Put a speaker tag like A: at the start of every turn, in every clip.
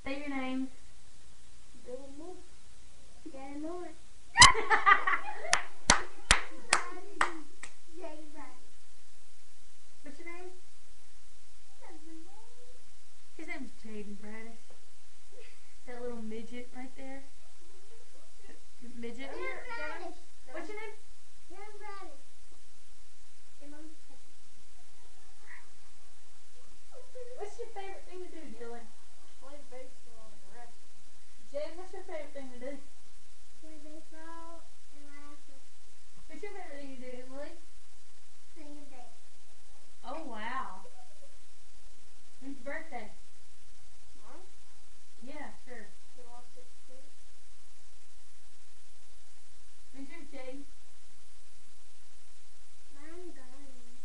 A: Say your name.
B: Dylan Moore. Jaden Moore. Jaden Bradley.
A: What's your name? His name's Jaden Bradish. That little midget right there. Midget.
B: Jaden Bradish.
A: What's your name?
B: Jaden Bradish. Your mom's cousin.
A: What's your favorite thing to do, Dylan?
B: Play baseball and wrestle.
A: Jaden, what's your favorite thing to do?
B: Play baseball and wrestle.
A: What's your favorite thing to do, Emily?
B: Sing and dance.
A: Oh, wow. When's your birthday?
B: Mom?
A: Yeah, sure.
B: July 16th.
A: When's yours, Jaden?
B: Mine gone.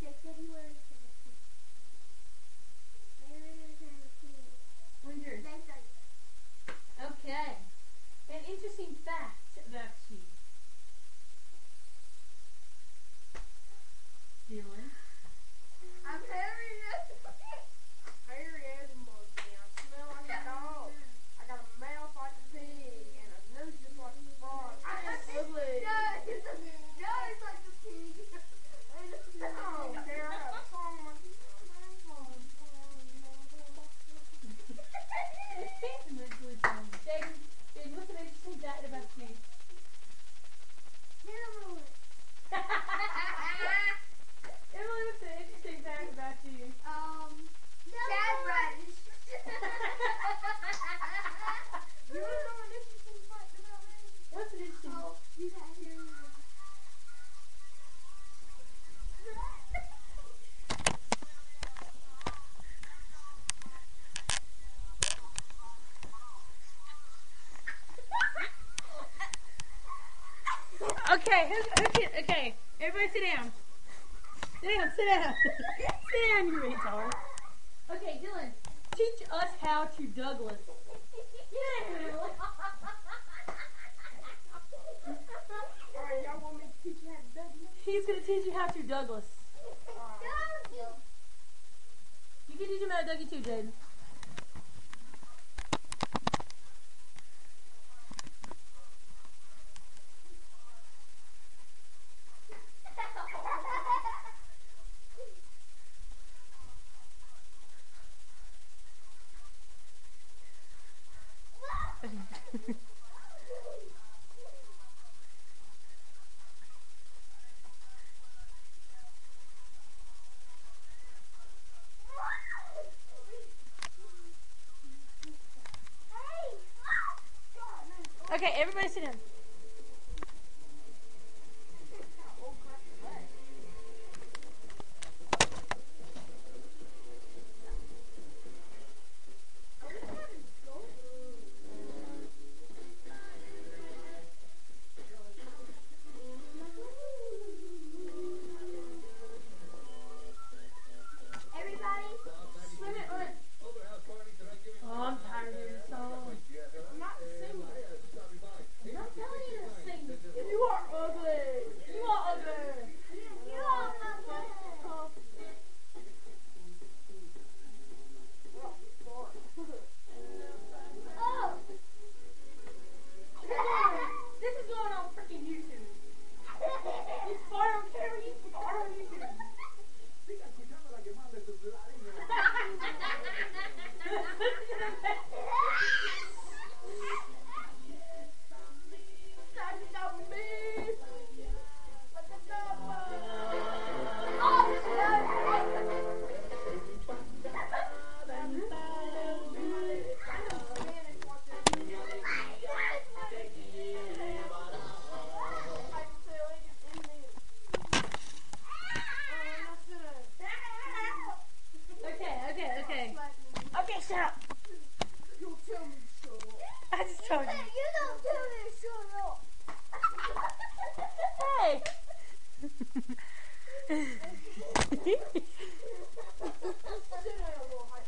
B: February 17th. February 17th.
A: When's yours?
B: May 30th.
A: Okay. An interesting fact about you. Dylan.
B: I'm hairy as a monkey. I smell like a dog. I got a mouth like a pig and a nose just like a frog. It's ugly. No, it's like the pig. No, there I have a song like
A: Jaden, what's an interesting fact about you? Emily, what's an interesting fact about you?
B: Chad Bradish. You want to know an interesting fact about me?
A: What's an interesting
B: Oh, you got here.
A: Okay, everybody sit down. Sit down. Sit down, you retard. Okay, Dylan, teach us how to Douglas. Yeah.
B: Alright, y'all want me to teach you how to Douglas?
A: He's going to teach you how to Douglas. You can teach him how to Dougie too, Jaden. Okay, everybody sit down.
B: Everybody,
A: Wait a minute, wait. Oh, I'm tired of this song.
B: I'm not singing.
A: I'm not telling you to sing. You are ugly. You are ugly.
B: You all know what? Oh!
A: This is going on freaking YouTube. You fart on camera, you fart on YouTube. Okay, shut up.
B: You tell me to shut up.
A: I just told you.
B: You don't tell me to shut up.
A: Hey.
B: Sit down, little high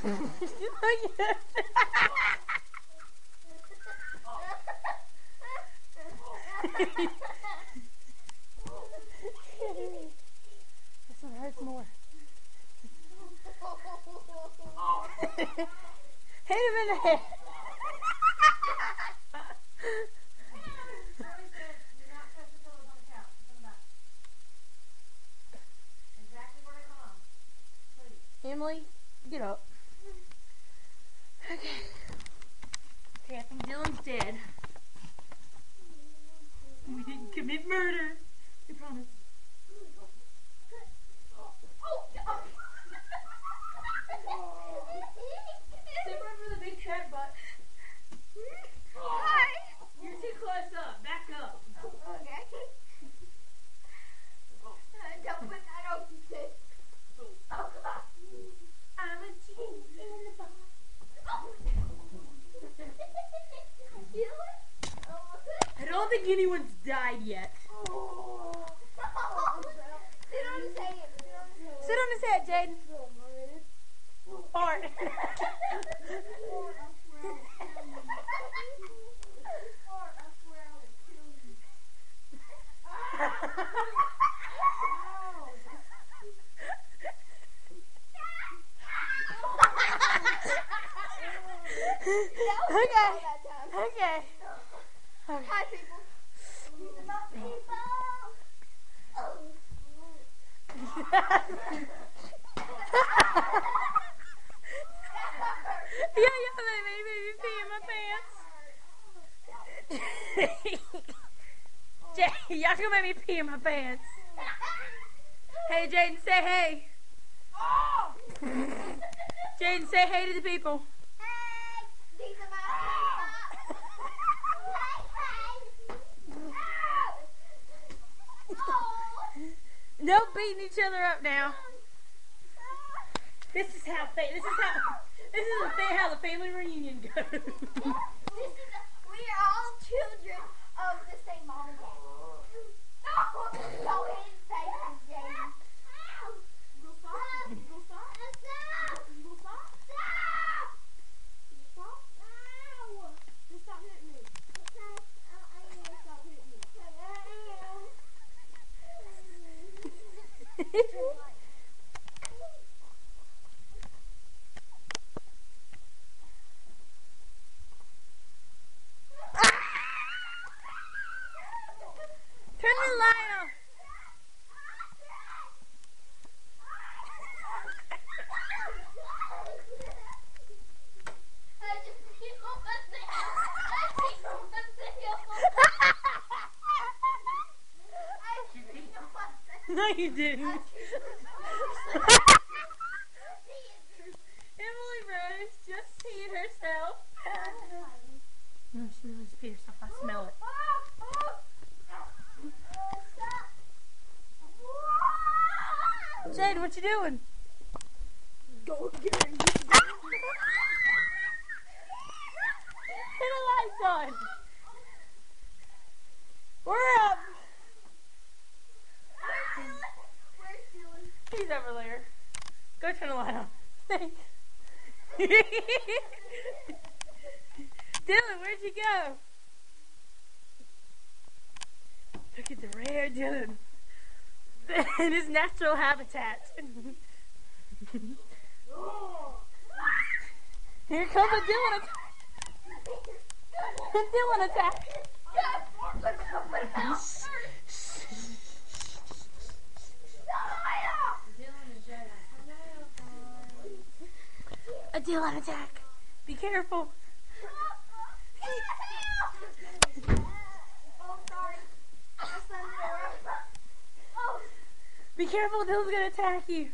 A: This one hurts more. Hit him in the head. Emily, get up. Okay. Okay, I think Dylan's dead. We didn't commit murder. We promise. Step over the big fat butt.
B: Hi.
A: You're too close up. Back up.
B: Okay. Don't put that on the tip.
A: I'm a genie in the box. I don't think anyone's died yet.
B: Sit on his head.
A: Sit on his head, Jaden. Fart. Okay. Okay.
B: Hi, people.
A: Yeah, made me pee in my pants. Y'all gonna make me pee in my pants. Hey, Jaden, say hey. Jaden, say hey to the people.
B: Hey, these are my
A: No beating each other up now. This is how the family reunion goes.
B: We are all children of the same mom and dad. No, go ahead and say it, Jaden. Go stop. Go stop. Stop. Go stop. Stop. Stop. Ow. Just stop hitting me. Okay. I need to stop hitting me.
A: Turn the light on. No, you didn't. Emily Rose just peed herself. No, she really just peed herself. I smell it. Jade, what you doing?
B: Go again.
A: Turn the lights on. We're up.
B: Where's Dylan?
A: He's over there. Go turn the light on. Dylan, where'd you go? Look at the rare Dylan. In his natural habitat. Here comes a Dylan attack. Dylan attack. A Dylan attack. Be careful. Be careful, Dylan's gonna attack you.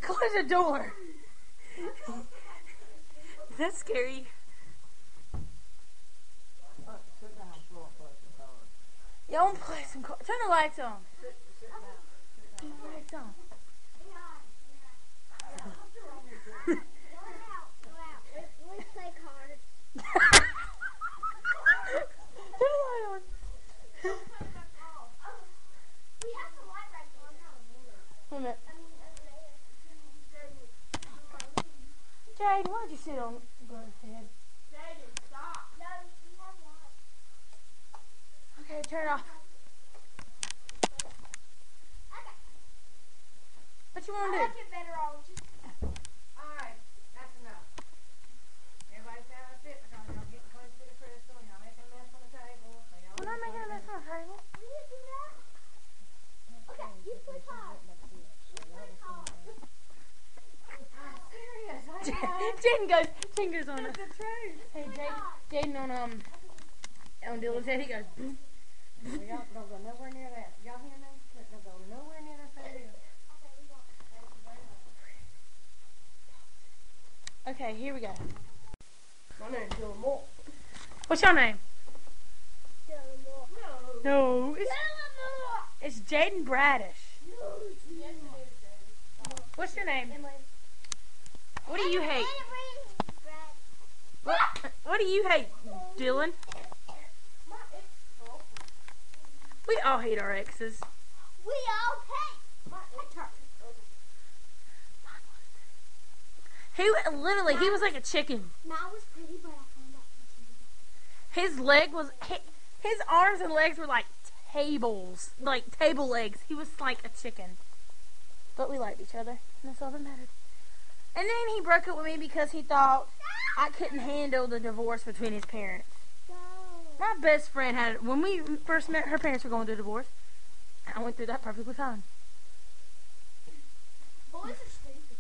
A: Close the door. Is that scary? Y'all want to play some cards? Turn the lights on. Turn the lights on.
B: Let's play cards.
A: Turn the sit on Glenn's head.
B: Jaden, stop. No, you have one.
A: Okay, turn it off.
B: Okay.
A: What you want
B: I
A: to
B: like
A: do?
B: it better on just.
C: Alright, that's enough. Everybody stand up sit because y'all getting close to the crystal. Y'all making a mess on the table. So y'all
A: We're not making a mess on the table.
B: We didn't do that. Okay, you play hard.
C: I'm serious.
A: Jaden goes on.
C: It's the truth.
A: Hey, Jaden on Dylan's head. He goes.
C: Well, y'all don't go nowhere near that. Y'all hear me? Don't go nowhere near that thing.
B: Okay, we got.
C: Thank you very much.
A: Okay, here we go.
B: My name's Dylan Moore.
A: What's your name?
B: Dylan Moore.
A: No,
B: Dylan Moore.
A: it's Jaden Bradish.
B: No, yes, it is, Jaden.
A: What's your name?
B: Emily.
A: What do you hate?
B: Brad.
A: What do you hate, Dylan?
B: My ex-girlfriend.
A: We all hate our exes.
B: We all hate my ex-girlfriend.
A: He was like a chicken.
B: Mine was pretty, but I found out
A: His arms and legs were like tables, like table legs. He was like a chicken. But we liked each other, and that's all that mattered. And then he broke up with me because he thought I couldn't handle the divorce between his parents. My best friend when we first met, her parents were going through a divorce. I went through that perfectly fine.
B: Boys are stupid.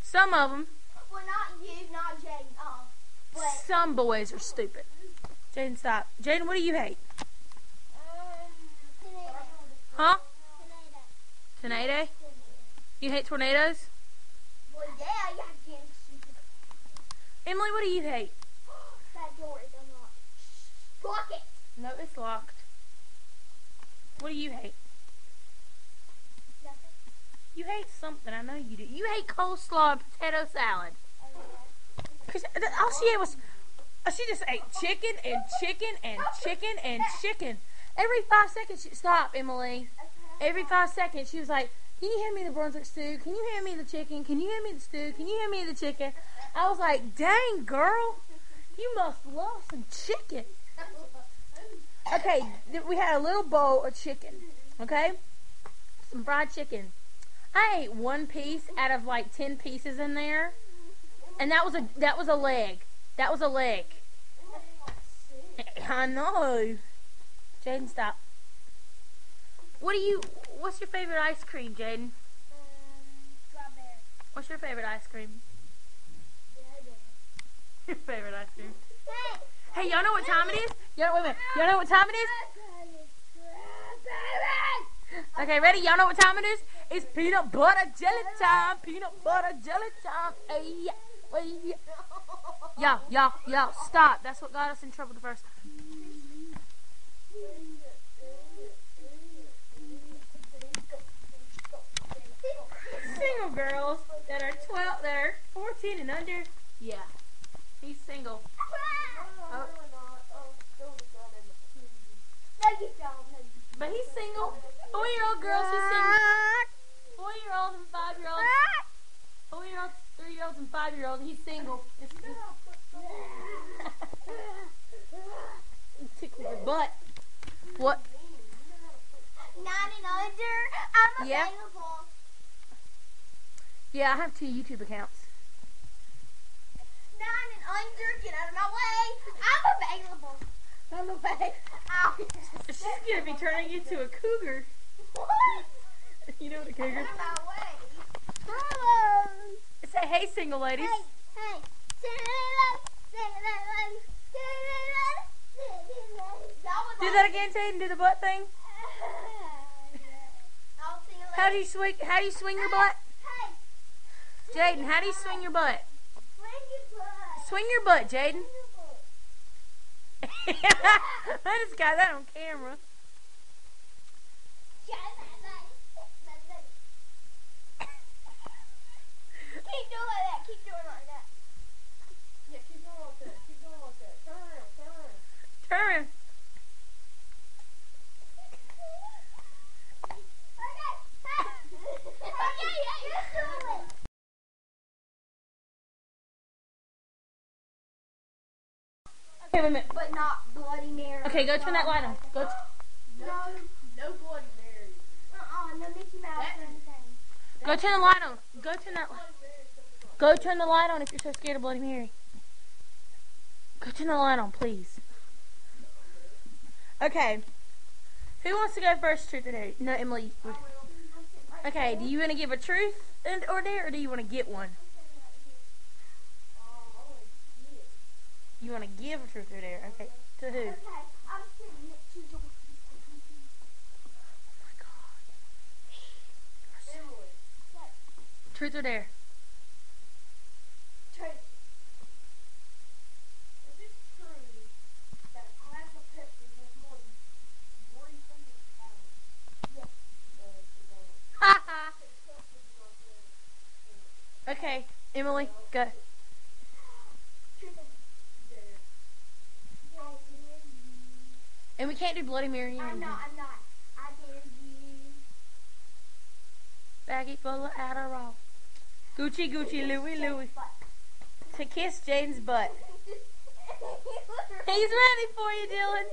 A: Some of them,
B: Well, not you, not Jaden. But
A: some boys are stupid. Jaden, stop. Jaden, what do you hate?
B: tornado.
A: Huh?
B: Tornado.
A: Tornado? You hate tornadoes?
B: Well, yeah, you have to get stupid.
A: Emily, what do you hate?
B: That door is unlocked. Lock it.
A: No, it's locked. What do you hate?
B: Nothing.
A: You hate something. I know you do. You hate coleslaw and potato salad. Cause all she ate was, she just ate chicken and chicken and chicken and chicken. Every 5 seconds, stop, Emily. Every 5 seconds, she was like, "Can you hand me the Brunswick stew? Can you hand me the chicken? Can you hand me the stew? Can you hand me the chicken?" I was like, "Dang, girl, you must love some chicken." Okay, we had a little bowl of chicken. Okay, some fried chicken. I ate one piece out of like 10 pieces in there, and that was a leg. That was a leg. I know. Jaden, stop. What's your favorite ice cream, Jaden?
B: Strawberry.
A: What's your favorite ice cream? Your favorite ice cream? Hey, y'all know what time it is? Wait a minute. Y'all know what time it is? Okay, ready? Y'all know what time it is? It's peanut butter jelly time. Peanut butter jelly time. Hey, y'all, stop. That's what got us in trouble the first time. Single girls that are 14 and under. Yeah, he's single.
B: No, you don't. No, you
A: But he's single. 4-year-old girls, he's single. 4-year-olds and 5-year-olds. 4-year-olds, 3-year-olds, and 5-year-olds. He's single. Tickle your butt. What?
B: 9 and under, I'm
A: Yeah.
B: available.
A: Yeah, I have 2 YouTube accounts.
B: 9 and under, get out of my way. I'm available. I'm available.
A: She's gonna be turning into a cougar.
B: What?
A: You know what a
B: Out
A: cougar?
B: of my way. Hello.
A: Say hey, single ladies.
B: Hey.
A: Do that again, Jaden. Do the butt thing.
B: I'll see you later.
A: How do you swing your butt?
B: Hey.
A: Jaden, how do you swing your butt?
B: Swing your butt.
A: Swing your butt, Jaden.
B: Swing your butt.
A: I just got that on camera.
B: Keep doing like that. Keep doing like that.
C: Yeah, keep going like that. Keep going like that. Turn around.
A: Turn around. Hey, wait a minute.
B: but not Bloody Mary.
A: Okay, go turn that light on. Go.
B: No.
C: No Bloody Mary.
B: No Mickey Mouse or anything.
A: Go turn the light on. Go turn that light. Go turn the light on if you're so scared of Bloody Mary. Go turn the light on, please. Okay. Who wants to go first, truth or dare? No, Emily. Okay, do you want to give a truth or dare, or do you want to get one? You want to give a truth or dare? Okay. To who?
B: Okay, I'm sitting next to your.
A: Oh my God. Truth or dare?
B: Truth.
C: Is it true that a glass of Pepsi has more than 300 calories?
B: Yes.
A: Okay, Emily, go.
B: Truth.
A: And we can't do Bloody Mary.
B: I'm not. I dare you.
A: Baggie full of Adderall. Gucci, Gucci, Louie, Louie. To kiss Jaden's butt. He's ready for you, Dylan.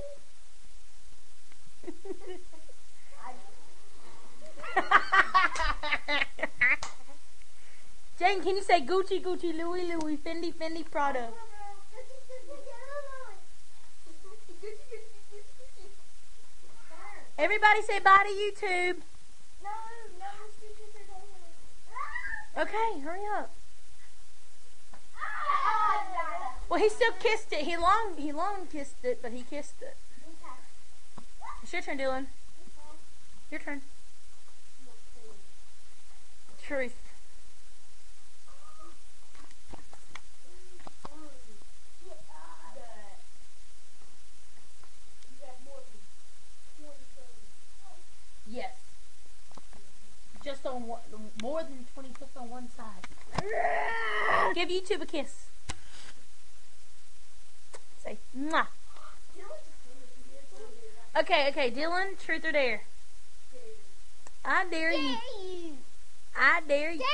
A: Jaden, can you say Gucci, Gucci, Louie, Louie, Fendi, Fendi, Prada? Everybody say bye to YouTube. Okay, hurry up. Well, he still kissed it. He long kissed it, but he kissed it. It's your turn, Dylan. Your turn. Truth. Yes. Just on one, more than 20, just on one side. Give YouTube a kiss. Say, mwah. Okay, Dylan, truth or dare? I dare you. I dare you.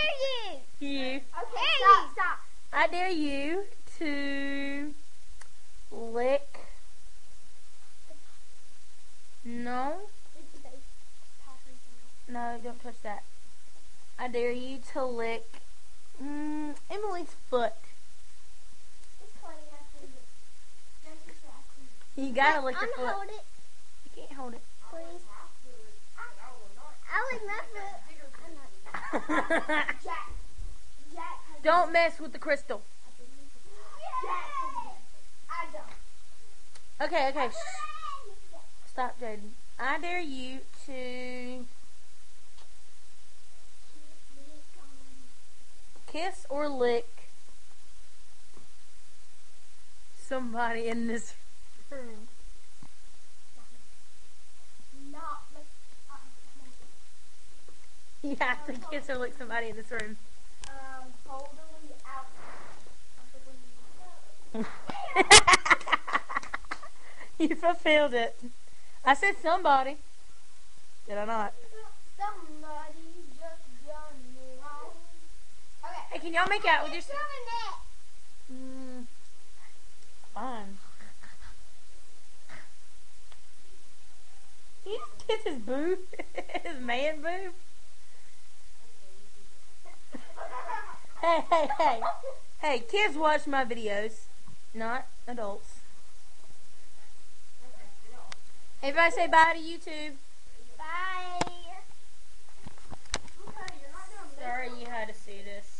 A: You.
B: Okay, stop.
A: I dare you to lick. No, don't touch that. I dare you to lick Emily's foot. You gotta lick your foot.
B: Hold it,
A: You can't hold it.
B: please. I lick my foot. Jack.
A: Don't mess with the crystal.
B: I don't.
A: Okay. Shh. Stop, Jaden. I dare you to kiss or lick somebody in this room. You have to kiss or lick somebody in this room.
B: Totally out of the window.
A: You fulfilled it. I said somebody. Did I not?
B: Somebody just done me wrong. Okay.
A: Hey, can y'all make out with your...
B: Doing
A: Fine. He just kiss his boob. His man boob. Hey, kids watch my videos, not adults. Everybody say bye to YouTube.
B: Bye.
A: Sorry you had to see this.